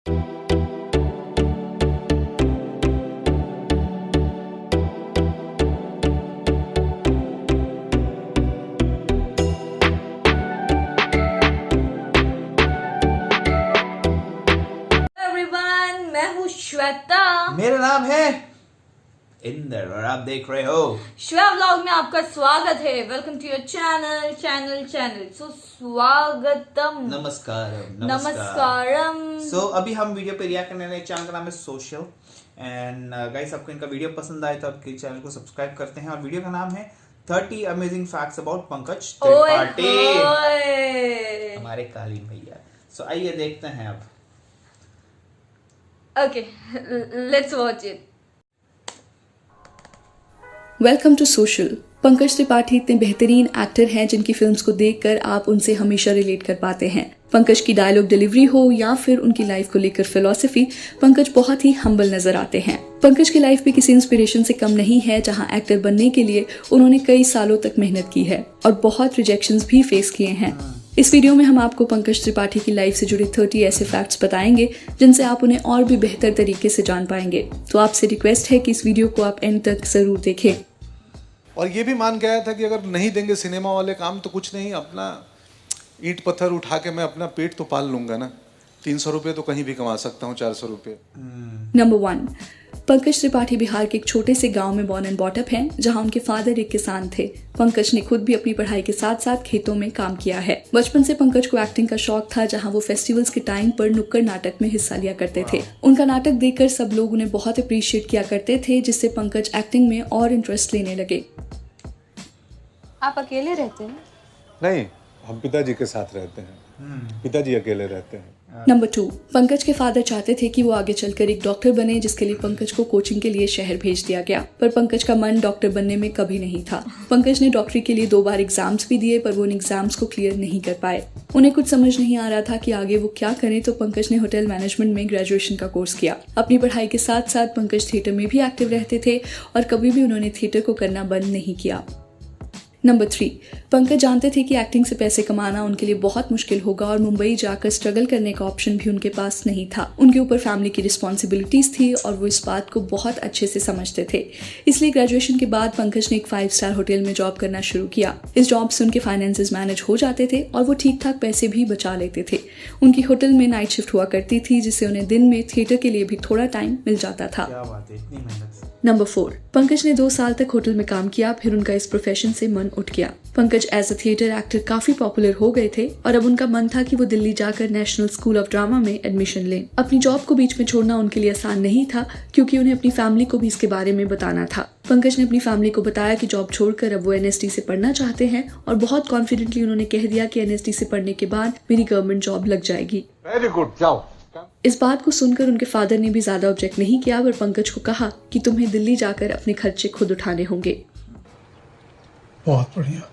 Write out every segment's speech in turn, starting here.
Everyone, मैं हूँ श्वेता। मेरा नाम है इंद्र और आप देख रहे हो श्वेता व्लॉग में आपका स्वागत है। Welcome to your channel. So स्वागतम, नमस्कारम। नमस्कारम। सो अभी हम वीडियो पे रिएक्ट करने वाले चैनल का नाम है सोशल एंड गाइस, आपको इनका वीडियो पसंद आए तो आपके चैनल को सब्सक्राइब करते हैं। और वीडियो का नाम है 30 amazing facts about Pankaj Tripathi, हमारे कालीन भैया। सो आइए देखते हैं अब। Okay, let's watch it. Welcome to social. Pankaj Tripathi इतने बेहतरीन एक्टर हैं जिनकी फिल्म्स को देखकर आप उनसे हमेशा रिलेट कर पाते हैं। पंकज की डायलॉग डिलीवरी हो या फिर उनकी लाइफ को लेकर फिलॉसफी, पंकज बहुत ही हम्बल नजर आते हैं। पंकज की लाइफ भी किसी इंस्पिरेशन से कम नहीं है, जहां एक्टर बनने के लिए उन्होंने कई सालों तक मेहनत की है और बहुत रिजेक्शंस भी फेस किए हैं। इस वीडियो में हम आपको पंकज त्रिपाठी की लाइफ से जुड़े 30 ऐसे फैक्ट्स बताएंगे जिनसे आप उन्हें और भी बेहतर तरीके से जान पाएंगे। तो आपसे रिक्वेस्ट है कि इस वीडियो को आप एंड तक जरूर देखें। और ये भी मान के आया था कि अगर नहीं देंगे सिनेमा वाले काम तो कुछ नहीं, अपना ईंट पत्थर उठा के मैं अपना पेट तो पाल लूंगा ना। 300 रुपये तो कहीं भी कमा सकता हूँ, 400 रुपये। नंबर 1, पंकज त्रिपाठी बिहार के एक छोटे से गांव में बॉर्न एंड बॉट अप हैं, जहां उनके फादर एक किसान थे। पंकज ने खुद भी अपनी पढ़ाई के साथ साथ खेतों में काम किया है। बचपन से पंकज को एक्टिंग का शौक था, जहां वो फेस्टिवल्स के टाइम पर नुक्कड़ नाटक में हिस्सा लिया करते थे। उनका नाटक देखकर सब लोग उन्हें बहुत अप्रिशिएट किया करते थे, जिससे पंकज एक्टिंग में और इंटरेस्ट लेने लगे। आप अकेले रहते हैं? नहीं, हम पिताजी के साथ रहते हैं। पिताजी अकेले रहते हैं। नंबर 2, पंकज के फादर चाहते थे कि वो आगे चलकर एक डॉक्टर बने, जिसके लिए पंकज को कोचिंग के लिए शहर भेज दिया गया। पर पंकज का मन डॉक्टर बनने में कभी नहीं था। पंकज ने डॉक्टरी के लिए 2 बार एग्जाम्स भी दिए, पर वो उन एग्जाम्स को क्लियर नहीं कर पाए। उन्हें कुछ समझ नहीं आ रहा था कि आगे वो क्या करें, तो पंकज ने होटल मैनेजमेंट में ग्रेजुएशन का कोर्स किया। अपनी पढ़ाई के साथ साथ पंकज थिएटर में भी एक्टिव रहते थे और कभी भी उन्होंने थिएटर को करना बंद नहीं किया। नंबर 3, पंकज जानते थे कि एक्टिंग से पैसे कमाना उनके लिए बहुत मुश्किल होगा और मुंबई जाकर स्ट्रगल करने का ऑप्शन भी उनके पास नहीं था। उनके ऊपर फैमिली की रिस्पॉन्सिबिलिटीज थी और वो इस बात को बहुत अच्छे से समझते थे। इसलिए ग्रेजुएशन के बाद पंकज ने एक 5 स्टार होटल में जॉब करना शुरू किया। इस जॉब से उनके फाइनेंसेस मैनेज हो जाते थे और वो ठीक ठाक पैसे भी बचा लेते थे। उनकी होटल में नाइट शिफ्ट हुआ करती थी, जिससे उन्हें दिन में थिएटर के लिए भी थोड़ा टाइम मिल जाता था। क्या बात है, इतनी मेहनत। नंबर 4, पंकज ने 2 साल तक होटल में काम किया, फिर उनका इस प्रोफेशन से मन उठ गया। Pankaj as a theatre actor काफी पॉपुलर हो गए थे और अब उनका मन था कि वो दिल्ली जाकर नेशनल स्कूल ऑफ ड्रामा में एडमिशन लें। अपनी जॉब को बीच में छोड़ना उनके लिए आसान नहीं था, क्योंकि उन्हें अपनी फैमिली को भी इसके बारे में बताना था। पंकज ने अपनी फैमिली को बताया कि जॉब छोड़कर अब वो एनएसडी से पढ़ना चाहते हैं और बहुत कॉन्फिडेंटली उन्होंने कह दिया कि एनएसडी से पढ़ने के बाद मेरी गवर्नमेंट जॉब लग जाएगी। वेरी गुड, जाओ। इस बात को सुनकर उनके फादर ने भी ज्यादा ऑब्जेक्ट नहीं किया, पर पंकज को कहा कि तुम्हें दिल्ली जाकर अपने खर्चे खुद उठाने होंगे। बहुत बढ़िया,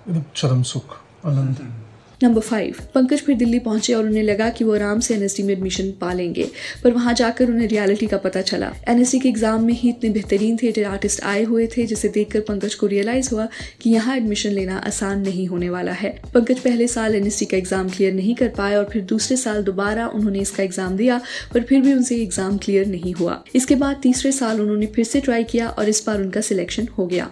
एकदम चरम सुख, आनंद। नंबर 5, पंकज फिर दिल्ली पहुंचे और उन्हें लगा कि वो आराम से एनएसडी में एडमिशन पा लेंगे, पर वहां जाकर उन्हें रियलिटी का पता चला। एनएसडी के एग्जाम में ही इतने बेहतरीन थिएटर आर्टिस्ट आए हुए थे, जिसे देखकर पंकज को रियलाइज हुआ कि यहाँ एडमिशन लेना आसान नहीं होने वाला है। पंकज पहले साल एनएसडी का एग्जाम क्लियर नहीं कर पाए और फिर दूसरे साल दोबारा उन्होंने इसका एग्जाम दिया, पर फिर भी उनसे एग्जाम क्लियर नहीं हुआ। इसके बाद तीसरे साल उन्होंने फिर से ट्राई किया और इस बार उनका सिलेक्शन हो गया।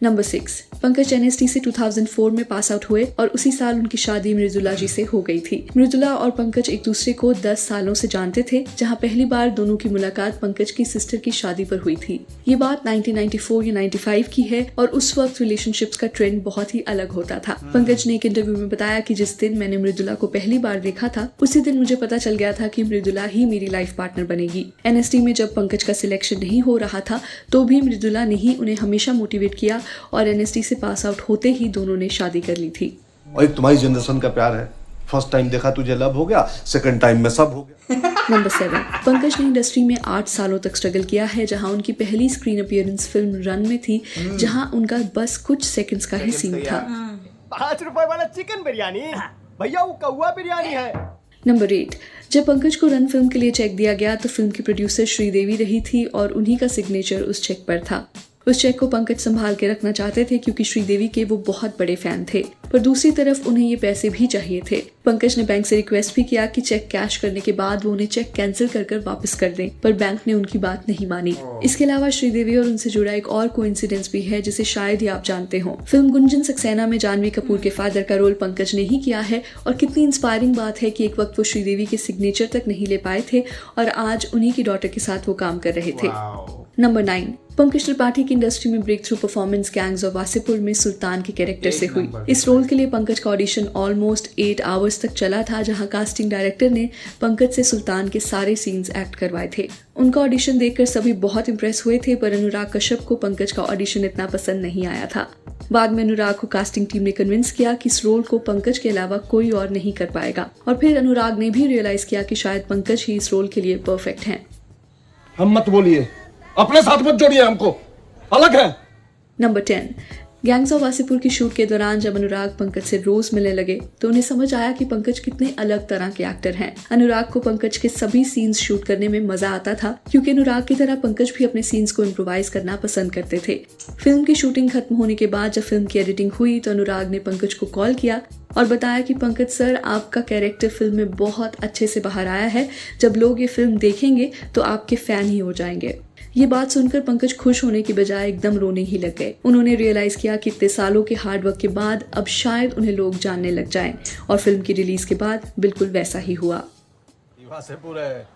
नंबर 6, पंकज एनएसडी से 2004 में पास आउट हुए और उसी साल उनकी शादी मृदुला जी से हो गई थी। मृदुला और पंकज एक दूसरे को 10 सालों से जानते थे, जहां पहली बार दोनों की मुलाकात पंकज की सिस्टर की शादी पर हुई थी। ये बात 1994 या 95 की है और उस वक्त रिलेशनशिप्स का ट्रेंड बहुत ही अलग होता था। पंकज ने एक इंटरव्यू में बताया कि जिस दिन मैंने मृदुला को पहली बार देखा था, उसी दिन मुझे पता चल गया था कि मृदुला ही मेरी लाइफ पार्टनर बनेगी। एनएसडी में जब पंकज का सिलेक्शन नहीं हो रहा था, तो भी मृदुला ने ही उन्हें हमेशा मोटिवेट किया और एनएसडी से पास आउट होते ही दोनों ने शादी कर ली थी। और तुम्हारी जनरेशन का प्यार है, फर्स्ट टाइम देखा तुझे लव हो गया, सेकंड टाइम में सब हो गया। नंबर 7, पंकज ने इंडस्ट्री में 8 सालों तक स्ट्रगल किया है, जहां उनकी पहली स्क्रीन अपीयरेंस फिल्म रन में थी, जहां उनका बस कुछ सेकंड्स का ही सीन था। 5 रुपए वाला चिकन बिरयानी भैया, वो कौवा बिरयानी है। नंबर 8, जब पंकज को रन फिल्म के लिए चेक दिया गया तो फिल्म की प्रोड्यूसर श्रीदेवी रही थी और उन्हीं का सिग्नेचर उस चेक पर था। उस चेक को पंकज संभाल के रखना चाहते थे क्योंकि श्रीदेवी के वो बहुत बड़े फैन थे, पर दूसरी तरफ उन्हें ये पैसे भी चाहिए थे। पंकज ने बैंक से रिक्वेस्ट भी किया कि चेक कैश करने के बाद वो उन्हें चेक कैंसिल कर वापस कर दें, पर बैंक ने उनकी बात नहीं मानी। इसके अलावा श्रीदेवी और उनसे जुड़ा एक और कोइंसिडेंस भी है जिसे शायद ही आप जानते हो। फिल्म गुंजन सक्सेना में जानवी कपूर के फादर का रोल पंकज ने ही किया है और कितनी इंस्पायरिंग बात है कि एक वक्त वो श्रीदेवी के सिग्नेचर तक नहीं ले पाए थे और आज उन्हीं की डॉटर के साथ वो काम कर रहे थे। नंबर 9, पंकज त्रिपाठी की इंडस्ट्री में breakthrough performance gangs of Wasseypur में सुल्तान के कैरेक्टर से हुई। इस रोल के लिए पंकज का ऑडिशन ऑलमोस्ट 8 आवर्स तक चला था, जहां कास्टिंग डायरेक्टर ने पंकज से सुल्तान के सारे सीन्स एक्ट करवाए थे। उनका ऑडिशन देखकर सभी बहुत इंप्रेस हुए थे, पर अनुराग कश्यप को पंकज का ऑडिशन इतना पसंद नहीं आया था। बाद में अनुराग को कास्टिंग टीम ने कन्विंस किया कि इस रोल को पंकज के अलावा कोई और नहीं कर पाएगा, और फिर अनुराग ने भी रियलाइज किया कि शायद पंकज ही इस रोल के लिए परफेक्ट हैं। हम मत बोलिए, अपने साथ मत जोड़िए, हमको अलग है। नंबर 10, गैंग्स ऑफ वासेपुर की शूट के दौरान जब अनुराग पंकज से रोज मिलने लगे तो उन्हें समझ आया कि पंकज कितने अलग तरह के एक्टर हैं। अनुराग को पंकज के सभी सीन्स शूट करने में मजा आता था क्योंकि अनुराग की तरह पंकज भी अपने सीन्स को इम्प्रोवाइज करना पसंद करते थे। फिल्म की शूटिंग खत्म होने के बाद जब फिल्म की एडिटिंग हुई तो अनुराग ने पंकज को कॉल किया और बताया कि पंकज सर, आपका कैरेक्टर फिल्म में बहुत अच्छे से बाहर आया है, जब लोग ये फिल्म देखेंगे तो आपके फैन ही हो जाएंगे। ये बात सुनकर पंकज खुश होने की बजाय एकदम रोने ही लग गए। उन्होंने रियलाइज किया कि इतने सालों के हार्डवर्क के बाद अब शायद उन्हें लोग जानने लग जाएं, और फिल्म की रिलीज के बाद बिल्कुल वैसा ही हुआ। वासेपुर है,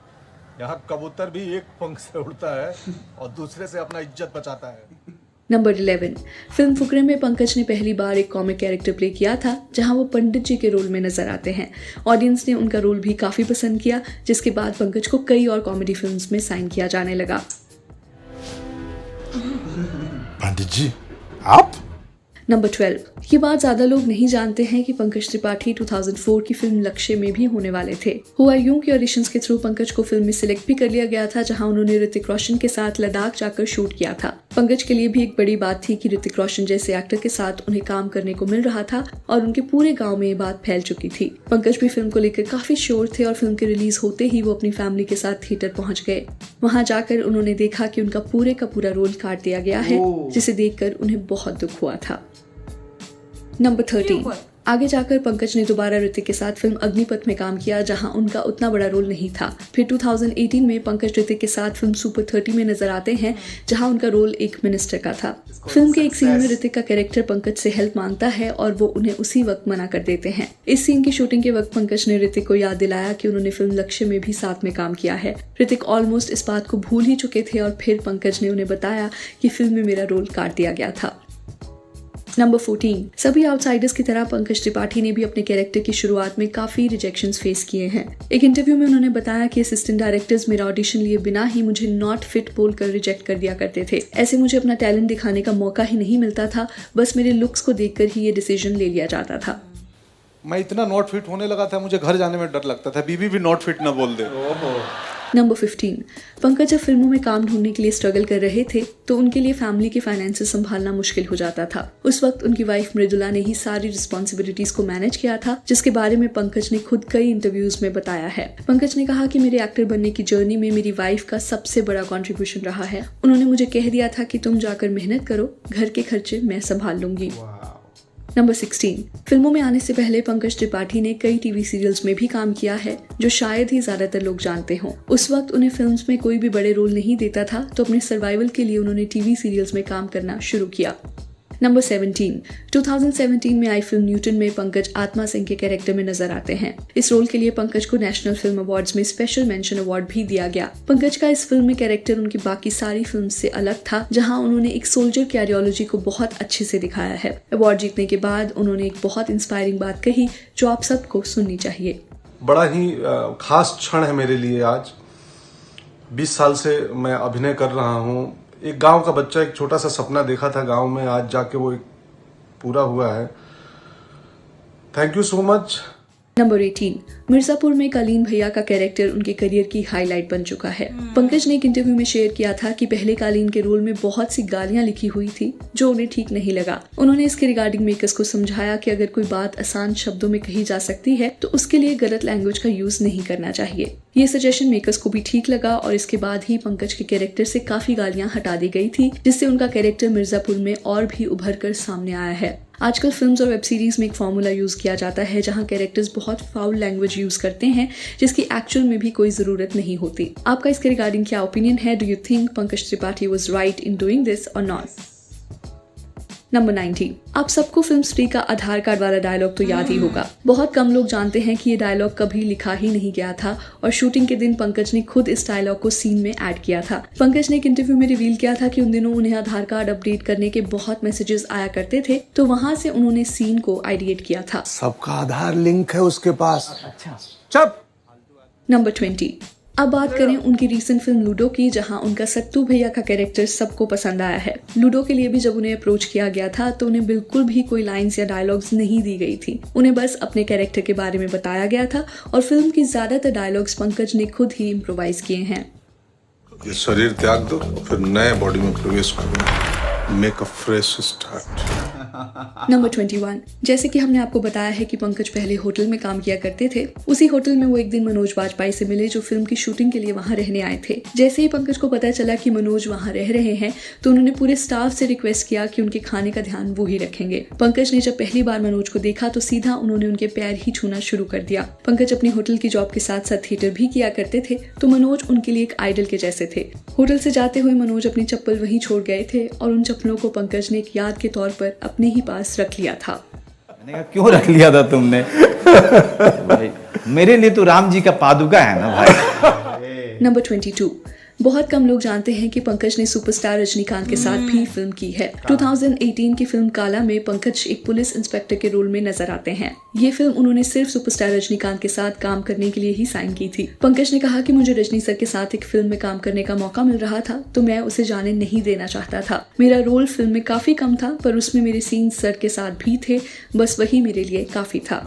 यहाँ कबूतर भी एक पंख से उड़ता है और दूसरे से अपना इज्जत बचाता है। नंबर 11, फिल्म फुकरे में पंकज ने पहली बार एक कॉमिक कैरेक्टर प्ले किया था जहां वो पंडित जी के रोल में नजर आते हैं। ऑडियंस ने उनका रोल भी काफी पसंद किया, जिसके बाद पंकज को कई और कॉमेडी फिल्म्स में साइन किया जाने लगा। पंडित जी आप? नंबर 12, ये बात ज्यादा लोग नहीं जानते हैं कि पंकज त्रिपाठी 2004 की फिल्म लक्ष्य में भी होने वाले थे। हु आर यू के ऑडिशंस के थ्रू पंकज को फिल्म में सिलेक्ट भी कर लिया गया था, जहां उन्होंने ऋतिक रोशन के साथ लद्दाख जाकर शूट किया था। पंकज के लिए भी एक बड़ी बात थी कि ऋतिक रोशन जैसे एक्टर के साथ उन्हें काम करने को मिल रहा था और उनके पूरे गाँव में ये बात फैल चुकी थी। पंकज भी फिल्म को लेकर काफी श्योर थे और फिल्म के रिलीज होते ही वो अपनी फैमिली के साथ थिएटर पहुंच गए। वहां जाकर उन्होंने देखा कि उनका पूरे का पूरा रोल काट दिया गया है, जिसे देखकर उन्हें बहुत दुख हुआ था। नंबर 13, आगे जाकर पंकज ने दोबारा ऋतिक के साथ फिल्म अग्निपथ में काम किया, जहां उनका उतना बड़ा रोल नहीं था। फिर 2018 में पंकज ऋतिक के साथ फिल्म सुपर 30 में नजर आते हैं, जहां उनका रोल एक मिनिस्टर का था। फिल्म के एक सीन में ऋतिक का कैरेक्टर पंकज से हेल्प मांगता है और वो उन्हें उसी वक्त मना कर देते हैं। इस सीन की शूटिंग के वक्त पंकज ने ऋतिक को याद दिलाया कि उन्होंने फिल्म लक्ष्य में भी साथ में काम किया है। ऋतिक ऑलमोस्ट इस बात को भूल ही चुके थे और फिर पंकज ने उन्हें बताया कि फिल्म में मेरा रोल काट दिया गया था। नंबर 14, सभी आउटसाइडर्स की तरह पंकज त्रिपाठी ने भी अपने कैरेक्टर की शुरुआत में काफी रिजेक्शंस फेस किए हैं। एक इंटरव्यू में उन्होंने बताया कि असिस्टेंट डायरेक्टर्स मेरा ऑडिशन लिए बिना ही मुझे नॉट फिट बोलकर रिजेक्ट कर दिया करते थे। ऐसे मुझे अपना टैलेंट दिखाने का मौका ही नहीं मिलता था, बस मेरे लुक्स को देखकर ही ये डिसीजन ले लिया जाता था। मैं इतना नॉट फिट होने लगा था, मुझे घर जाने में डर लगता था, बीबी भी नॉट फिट ना बोल दे। नंबर 15, पंकज जब फिल्मों में काम ढूंढने के लिए स्ट्रगल कर रहे थे तो उनके लिए फैमिली के फाइनेंसेस संभालना मुश्किल हो जाता था। उस वक्त उनकी वाइफ मृदुला ने ही सारी रिस्पॉन्सिबिलिटीज को मैनेज किया था, जिसके बारे में पंकज ने खुद कई इंटरव्यूज में बताया है। पंकज ने कहा कि मेरे एक्टर बनने की जर्नी में मेरी वाइफ का सबसे बड़ा कंट्रीब्यूशन रहा है। उन्होंने मुझे कह दिया था कि तुम जाकर मेहनत करो, घर के खर्चे मैं संभाल लूंगी। नंबर 16, फिल्मों में आने से पहले पंकज त्रिपाठी ने कई टीवी सीरियल्स में भी काम किया है, जो शायद ही ज्यादातर लोग जानते हों। उस वक्त उन्हें फिल्म्स में कोई भी बड़े रोल नहीं देता था, तो अपने सर्वाइवल के लिए उन्होंने टीवी सीरियल्स में काम करना शुरू किया। नंबर 17, 2017 में आई फिल्म न्यूटन में पंकज आत्मा सिंह के कैरेक्टर में नजर आते हैं। इस रोल के लिए पंकज को नेशनल फिल्म अवार्ड्स में स्पेशल मेंशन अवार्ड भी दिया गया। पंकज का इस फिल्म में कैरेक्टर उनकी बाकी सारी फिल्म से अलग था, जहां उन्होंने एक सोल्जर की आइडियोलॉजी को बहुत अच्छे से दिखाया है। अवार्ड जीतने के बाद उन्होंने एक बहुत इंस्पायरिंग बात कही, जो आप सबको सुननी चाहिए। बड़ा ही खास क्षण है मेरे लिए आज। 20 साल से मैं अभिनय कर रहा हूँ। एक गांव का बच्चा एक छोटा सा सपना देखा था गांव में, आज जाके वो एक पूरा हुआ है। Thank you so much. Number 18, Mirzapur में कलीन भैया का कैरेक्टर उनके करियर की हाईलाइट बन चुका है। पंकज ने एक इंटरव्यू में शेयर किया था कि पहले कालीन के रोल में बहुत सी गालियां लिखी हुई थी जो उन्हें ठीक नहीं लगा। उन्होंने इसके रिगार्डिंग मेकर्स को समझाया कि अगर कोई बात आसान शब्दों में कही जा सकती है तो उसके लिए गलत लैंग्वेज का यूज नहीं करना चाहिए। ये सजेशन मेकर्स को भी ठीक लगा और इसके बाद ही पंकज के कैरेक्टर से काफी गालियां हटा दी गई थी, जिससे उनका कैरेक्टर मिर्जापुर में और भी उभर कर सामने आया है। आजकल फिल्म्स और वेब सीरीज में एक फॉर्मूला यूज किया जाता है जहां कैरेक्टर्स बहुत फाउल लैंग्वेज यूज करते हैं जिसकी एक्चुअल में भी कोई जरूरत नहीं होती। आपका इसके रिगार्डिंग क्या ओपिनियन है? Do you think Pankaj Tripathi was right in doing this और नॉट? नंबर 19, आप सबको फिल्म स्त्री का आधार कार्ड वाला डायलॉग तो याद ही होगा। बहुत कम लोग जानते हैं कि ये डायलॉग कभी लिखा ही नहीं गया था और शूटिंग के दिन पंकज ने खुद इस डायलॉग को सीन में ऐड किया था। पंकज ने एक इंटरव्यू में रिवील किया था कि उन दिनों उन्हें आधार कार्ड अपडेट करने के बहुत मैसेजेस आया करते थे, तो वहां से उन्होंने सीन को आइडिएट किया था। सबका आधार लिंक है उसके पास। अच्छा चुप। नंबर 20, अब बात करें उनकी रीसेंट फिल्म लूडो की, जहां उनका सत्तू भैया का कैरेक्टर सबको पसंद आया है। लूडो के लिए भी जब उन्हें अप्रोच किया गया था तो उन्हें बिल्कुल भी कोई लाइंस या डायलॉग्स नहीं दी गई थी। उन्हें बस अपने कैरेक्टर के बारे में बताया गया था और फिल्म की ज्यादातर डायलॉग्स पंकज ने खुद ही इम्प्रोवाइज किए हैं। ये शरीर त्याग दो, फिर नए बॉडी में प्रवेश करो। Make a fresh start. Number 21, जैसे कि हमने आपको बताया है कि पंकज पहले होटल में काम किया करते थे। उसी होटल में वो एक दिन मनोज बाजपेयी से मिले जो फिल्म की शूटिंग के लिए वहां रहने आए थे। जैसे ही पंकज को पता चला कि मनोज वहां रह रहे हैं तो उन्होंने पूरे स्टाफ से रिक्वेस्ट किया कि उनके खाने का ध्यान वो ही रखेंगे। पंकज ने जब पहली बार मनोज को देखा तो सीधा उन्होंने उनके पैर ही छूना शुरू कर दिया। पंकज अपनी होटल की जॉब के साथ साथ थिएटर भी किया करते थे, तो मनोज उनके लिए एक आइडल के जैसे थे। होटल से जाते हुए मनोज अपनी चप्पल वहीं छोड़ गए थे और उन चप्पलों को पंकज ने एक याद के तौर पर अपने ही पास रख लिया था। मैंने कहा क्यों रख लिया था तुमने? भाई मेरे लिए तो राम जी का पादुका है ना भाई। नंबर 22, बहुत कम लोग जानते हैं कि पंकज ने सुपरस्टार रजनीकांत के साथ भी फिल्म की है। 2018 की फिल्म काला में पंकज एक पुलिस इंस्पेक्टर के रोल में नजर आते हैं। ये फिल्म उन्होंने सिर्फ सुपरस्टार रजनीकांत के साथ काम करने के लिए ही साइन की थी। पंकज ने कहा कि मुझे रजनी सर के साथ एक फिल्म में काम करने का मौका मिल रहा था तो मैं उसे जाने नहीं देना चाहता था। मेरा रोल फिल्म में काफी कम था पर उसमें मेरे सीन सर के साथ भी थे, बस वही मेरे लिए काफी था।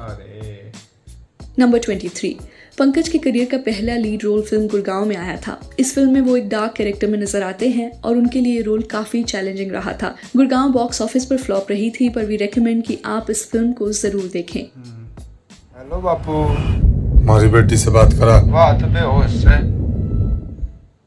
नंबर 23, पंकज के करियर का पहला लीड रोल फिल्म गुड़गांव में आया था। इस फिल्म में वो एक डार्क कैरेक्टर में नजर आते हैं और उनके लिए रोल काफी चैलेंजिंग रहा था। गुड़गांव बॉक्स ऑफिस पर फ्लॉप रही थी पर वी रेकमेंड कि आप इस फिल्म को जरूर देखें। हेलो बापू, हमारी बेटी से बात करा। बात पे हो इससे।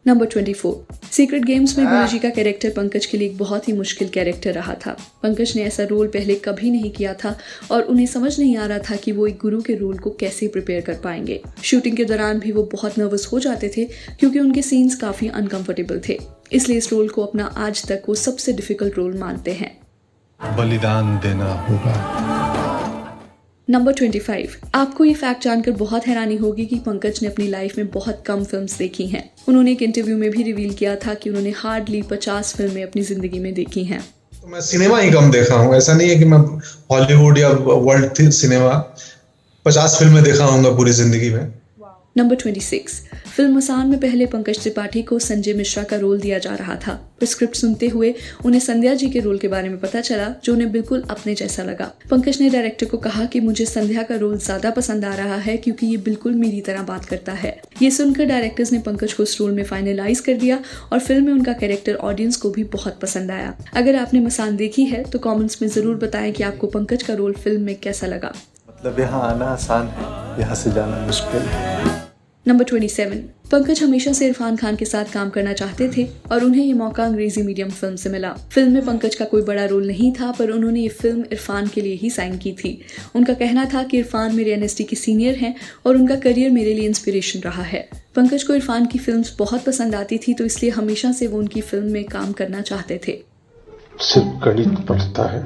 नंबर 24, सीक्रेट गेम्स में गुरुजी का कैरेक्टर पंकज के लिए एक बहुत ही मुश्किल कैरेक्टर रहा था। पंकज ने ऐसा रोल पहले कभी नहीं किया था और उन्हें समझ नहीं आ रहा था कि वो एक गुरु के रोल को कैसे प्रिपेयर कर पाएंगे। शूटिंग के दौरान भी वो बहुत नर्वस हो जाते थे क्योंकि उनके सीन्स काफी अनकंफर्टेबल थे, इसलिए इस रोल को अपना आज तक वो सबसे डिफिकल्ट रोल मानते हैं। बलिदान देना होगा। नंबर 25, आपको ये फैक्ट जानकर बहुत हैरानी होगी कि पंकज ने अपनी लाइफ में बहुत कम फिल्म्स देखी हैं। उन्होंने एक इंटरव्यू में भी रिवील किया था कि उन्होंने हार्डली 50 फिल्में अपनी जिंदगी में देखी हैं। तो मैं सिनेमा ही कम देखा हूँ, ऐसा नहीं है कि मैं हॉलीवुड या वर्ल्ड सिनेमा 50 फिल्में देखा हूँ पूरी जिंदगी में। नंबर 26, फिल्म मसान में पहले पंकज त्रिपाठी को संजय मिश्रा का रोल दिया जा रहा था, पर स्क्रिप्ट सुनते हुए उन्हें संध्या जी के रोल के बारे में पता चला जो उन्हें बिल्कुल अपने जैसा लगा। पंकज ने डायरेक्टर को कहा कि मुझे संध्या का रोल ज्यादा पसंद आ रहा है क्योंकि ये बिल्कुल मेरी तरह बात करता है। ये सुनकर डायरेक्टर्स ने पंकज को इस रोल में फाइनलाइज कर दिया और फिल्म में उनका कैरेक्टर ऑडियंस को भी बहुत पसंद आया। अगर आपने मसान देखी है तो कॉमेंट्स में जरूर बताएं कि आपको पंकज का रोल फिल्म में कैसा लगा। मतलब यहाँ आना आसान है, यहाँ से जाना मुश्किल है। नंबर 27, पंकज हमेशा से इरफान खान के साथ काम करना चाहते थे और उन्हें ये मौका अंग्रेजी मीडियम फिल्म से मिला। फिल्म में पंकज का कोई बड़ा रोल नहीं था पर उन्होंने ये फिल्म इरफान के लिए ही साइन की थी। उनका कहना था कि इरफान मेरे NST के सीनियर हैं और उनका करियर मेरे लिए इंस्पिरेशन रहा है। पंकज को इरफान की फिल्म्स बहुत पसंद आती थी तो इसलिए हमेशा से वो उनकी फिल्म में काम करना चाहते थे। सिर्फ गणित पढ़ता है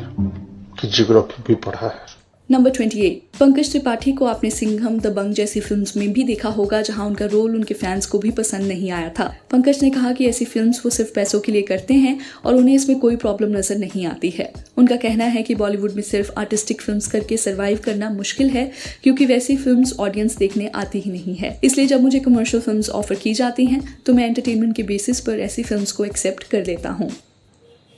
कि ज्योग्राफी भी पढ़ा है। नंबर 28, पंकज त्रिपाठी को आपने सिंघम, दबंग जैसी फिल्म्स में भी देखा होगा जहां उनका रोल उनके फैंस को भी पसंद नहीं आया था। पंकज ने कहा कि ऐसी फिल्म्स वो सिर्फ पैसों के लिए करते हैं और उन्हें इसमें कोई प्रॉब्लम नजर नहीं आती है। उनका कहना है कि बॉलीवुड में सिर्फ आर्टिस्टिक फिल्म्स करके सर्वाइव करना मुश्किल है क्योंकि वैसी फिल्म्स ऑडियंस देखने आती ही नहीं है। इसलिए जब मुझे कमर्शियल फिल्म्स ऑफर की जाती हैं तो मैं एंटरटेनमेंट के बेसिस पर ऐसी फिल्म्स को एक्सेप्ट कर लेता हूँ।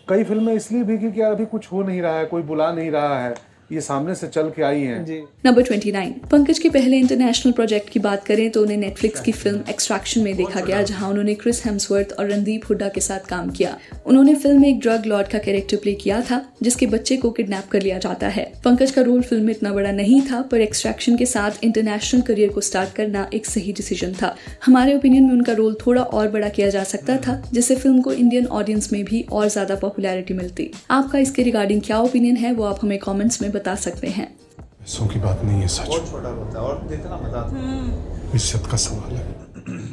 कई फिल्में इसलिए भी क्योंकि अभी कुछ हो नहीं रहा है, कोई बुला नहीं रहा है, ये सामने से चल के आई हैं। नंबर 29। पंकज के पहले इंटरनेशनल प्रोजेक्ट की बात करें तो उन्हें नेटफ्लिक्स की फिल्म एक्सट्रैक्शन में देखा गया, जहां उन्होंने क्रिस हेम्सवर्थ और रणदीप हुड्डा के साथ काम किया। उन्होंने फिल्म में एक ड्रग लॉर्ड का कैरेक्टर प्ले किया था जिसके बच्चे को किडनैप कर लिया जाता है। पंकज का रोल फिल्म में इतना बड़ा नहीं था, पर एक्सट्रैक्शन के साथ इंटरनेशनल करियर को स्टार्ट करना एक सही डिसीजन था। हमारे ओपिनियन में उनका रोल थोड़ा और बड़ा किया जा सकता था, जिससे फिल्म को इंडियन ऑडियंस में भी और ज्यादा पॉपुलैरिटी मिलती। आपका इसके रिगार्डिंग क्या ओपिनियन है वो आप हमें कमेंट्स में बता सकते हैं। पैसों की बात नहीं है, सच बहुत छोटा होता है और जितना मजा आता है। इज्जत का सवाल है।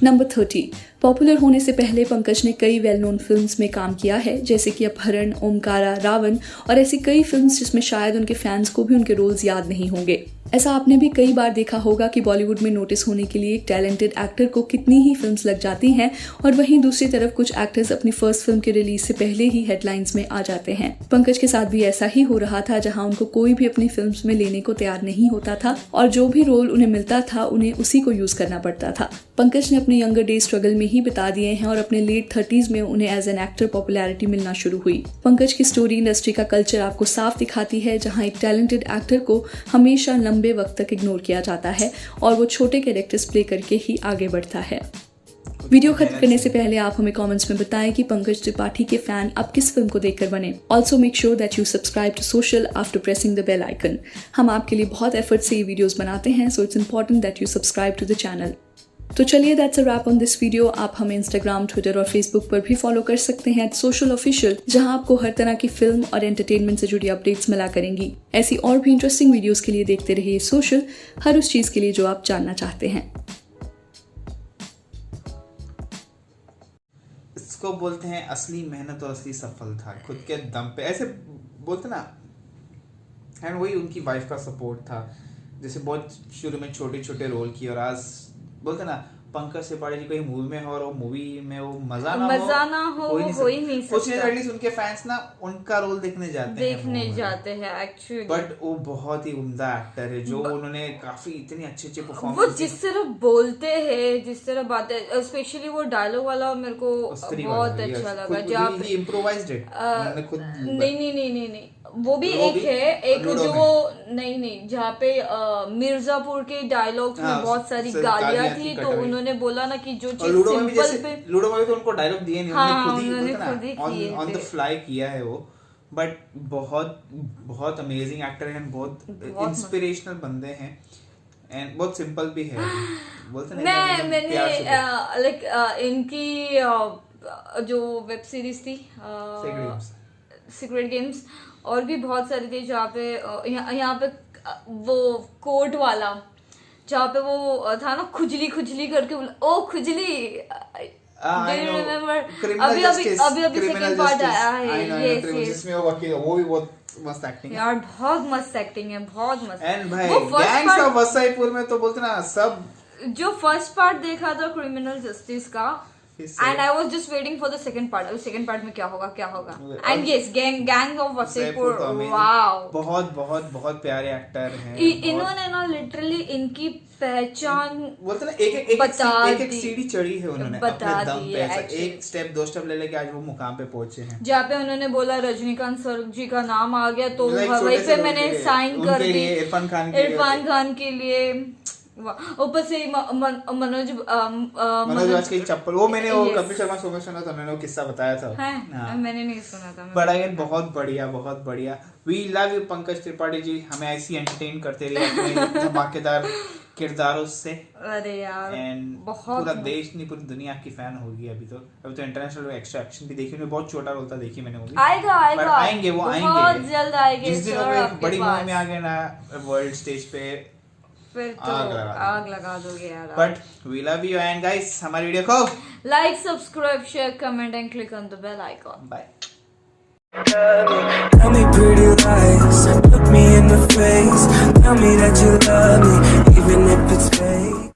नंबर 30। पॉपुलर होने से पहले पंकज ने कई वेल नोन फिल्म्स में काम किया है, जैसे कि अपहरण, ओमकारा, रावण और ऐसी कई फिल्म्स जिसमें शायद उनके फैंस को भी उनके रोल्स याद नहीं होंगे। ऐसा आपने भी कई बार देखा होगा कि बॉलीवुड में नोटिस होने के लिए एक टैलेंटेड एक्टर को कितनी ही फिल्म्स लग जाती हैं और वहीं दूसरी तरफ कुछ एक्टर्स अपनी फर्स्ट फिल्म के रिलीज से पहले ही हेडलाइंस में आ जाते हैं। पंकज के साथ भी ऐसा ही हो रहा था, जहां उनको कोई भी अपनी फिल्म्स में लेने को तैयार नहीं होता था और जो भी रोल उन्हें मिलता था उन्हें उसी को यूज करना पड़ता था। पंकज ने अपने यंगर डेज स्ट्रगल में ही बिता दिए हैं और अपने लेट 30s में उन्हें एज एन एक्टर पॉपुलैरिटी मिलना शुरू हुई। पंकज की स्टोरी इंडस्ट्री का कल्चर आपको साफ दिखाती है, जहां एक टैलेंटेड एक्टर को हमेशा लंबे वक्त तक इग्नोर किया जाता है और वो छोटे कैरेक्टर्स प्ले करके ही आगे बढ़ता है। वीडियो खत्म करने से पहले आप हमें कमेंट्स में बताएं कि पंकज त्रिपाठी के फैन अब किस फिल्म को देखकर बने। Also make sure that you subscribe to social after pressing the bell icon. हम आपके लिए बहुत एफर्ट से ये वीडियोस बनाते हैं, so it's important that you subscribe to the channel. तो चलिए that's a wrap on this video. आप हमें इंस्टाग्राम, ट्विटर और फेसबुक पर भी फॉलो कर सकते हैं @socialofficial, जहां आपको हर तरह की फिल्म और एंटरटेनमेंट से जुड़ी अपडेट्स मिला करेंगी। ऐसी और भी इंटरेस्टिंग वीडियोस के लिए देखते रहिए सोशल, हर उस चीज के लिए जो आप जानना चाहते हैं। इसको बोलते हैं असली मेहनत और असली सफलता, खुद के दम पे ऐसे बोलते ना। एंड वही उनकी वाइफ का सपोर्ट था, जैसे बहुत शुरू में छोटे छोटे रोल किए और आज बोलते ना पंकज त्रिपाठी जी कोई मूवी में हो और वो मूवी में वो मजा ना हो हो ही नहीं सकता। एटलीस्ट उनके फैंस ना उनका रोल देखने जाते हैं एक्चुअली। बट वो बहुत ही उम्दा एक्टर है, जो उन्होंने काफी इतनी अच्छे परफॉर्मेंस, वो जिस तरह बोलते हैं, जिस तरह बातें, स्पेशली वो डायलॉग वाला मेरे को बहुत अच्छा लगा। जहाँ पे इम्प्रोवाइज्ड नहीं वो भी एक है, एक जो वो नहीं जहाँ पे मिर्जापुर के डायलॉग्स में बहुत सारी गालियां थी, तो उन्होंने बोला ना कि जो चीज सिंपल पे लूडो में तो उनको डायलॉग दिए नहीं, उन्होंने खुद ही ऑन द फ्लाई किया है वो। बट बहुत अमेजिंग एक्टर हैं, बहुत इंस्पिरेशनल बंदे हैं एंड बहुत सिंपल भी है। बोलते मैंने लाइक इनकी जो वेब सीरीज थी सीक्रेट गेम्स और भी बहुत सारी थी, जहाँ पे यहाँ पे वो कोर्ट वाला, जहाँ पे वो था ना खुजली करके ओ खुजली, अभी सेकंड पार्ट आया है, जिसमें वो वकील, वो भी बहुत मस्त एक्टिंग है यार, बहुत मस्त एक्टिंग है, बहुत मस्त। एंड भाई गैंग्स ऑफ वसाईपुर में तो बोलते ना सब, जो फर्स्ट पार्ट देखा था क्रिमिनल जस्टिस का, and I was just waiting for the second part. अब second part में क्या होगा? And yes, gang of Wasseypur, wow. बहुत प्यारे एक्टर हैं। इन्होंने ना लिटरली इनकी पहचान बोलते ना एक सीढ़ी चढ़ी है उन्होंने अपने दम पे, एक स्टेप 2 स्टेप ले लेके आज वो मुकाम पे पहुंचे हैं। जहाँ पे उन्होंने बोला रजनीकांत सर जी का नाम आ गया, तो वहीं पे मैंने साइन कर दी इरफान खान के लिए। ऊपर से मनोज आज की चप्पल, वो मैंने वो कपिल शर्मा शो में सुना था, मैंने वो किस्सा बताया था। मैंने नहीं सुना था। बट अगेन बहुत बढ़िया। We love you Pankaj Tripathi ji, हमें ऐसी एंटरटेन करते रहिए अपने धमाकेदार किरदारों से। अरे यार बहुत पूरा देश नहीं पूरी दुनिया आपकी फैन होगी। अभी तो इंटरनेशनल एक्सट्रैक्शन भी देखी, बहुत छोटा रोल था, देखी मैंने मूवी। आएंगे बहुत जल्द आएंगे। जिस दिन वो बड़ी मूवी में आ गए ना वर्ल्ड स्टेज पे, फिर तो आग लगा दोगे यार। But we love you and guys, हमारी वीडियो को like, subscribe, share, comment and click on the bell icon. Bye. Tell me pretty lies, look me in the face, tell me that you love me, even if it's fake.